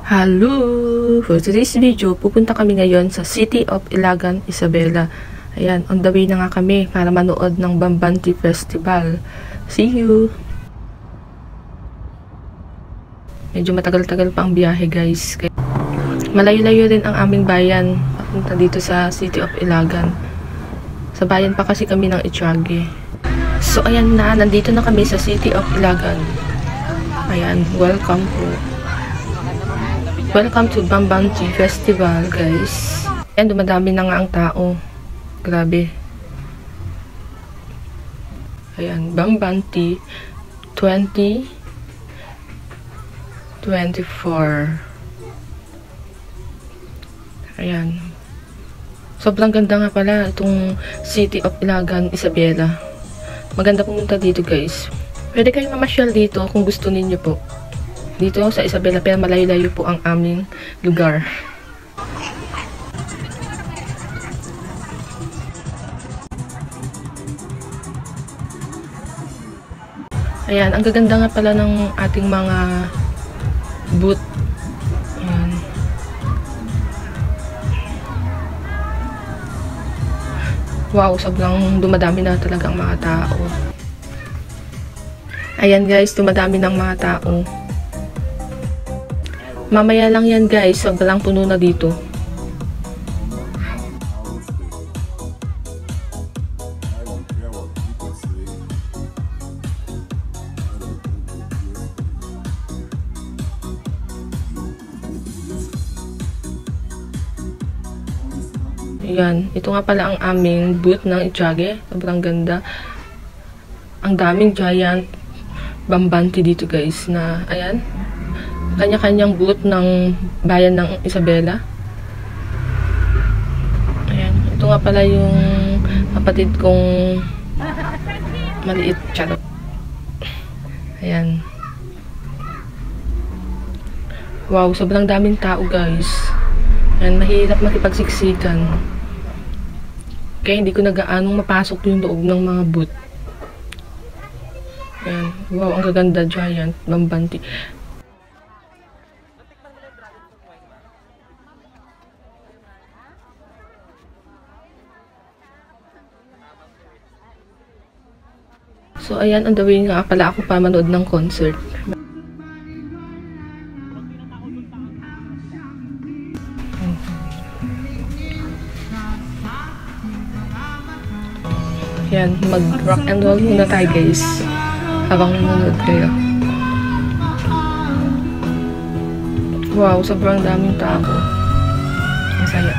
Hello! For today's video, pupunta kami ngayon sa City of Ilagan, Isabela. Ayan, on the way na nga kami para manood ng Bambanti Festival. See you! Medyo matagal-tagal pa ang biyahe, guys. Malayo-layo din ang aming bayan papunta dito sa City of Ilagan. Sa bayan pa kasi kami ng Itiague. So, ayan na. Nandito na kami sa City of Ilagan. Ayan, welcome po. Welcome to Bambanti Festival, guys. Ayan, dumadami na nga ang tao. Grabe. Ayan, Bambanti 2024. Ayan. Sobrang ganda nga pala itong City of Ilagan, Isabela. Maganda pumunta dito, guys. Pwede kayong mamasyal dito kung gusto ninyo po. Dito sa Isabela, pero malayo-layo po ang aming lugar. Ayan, ang gaganda nga pala ng ating mga booth. Ayan. Wow, sobrang dumadami na talaga ang mga tao. Ayan, guys, dumadami ng mga tao. Mamaya lang yan, guys, sobrang puno na dito. Ayan, ito nga pala ang aming booth ng Itiague. Sobrang ganda. Ang daming giant Bambanti dito, guys, na ayan, kanya-kanyang booth ng bayan ng Isabela. Ayan, ito nga pala yung kapatid kong maliit, charot. Ayan. Wow, sobrang daming tao, guys. Ayan, mahirap makipagsiksikan. Kaya hindi ko na gaanong mapasok yung loob ng mga booth. Ayan. Wow, ang gaganda, giant Bambanti. So, ayan, on the way nga pala ako pa manood ng concert. Ayan, mag-rock and roll muna tayo, guys. Habang nanonood kayo. Wow, sobrang daming tao. Ang saya.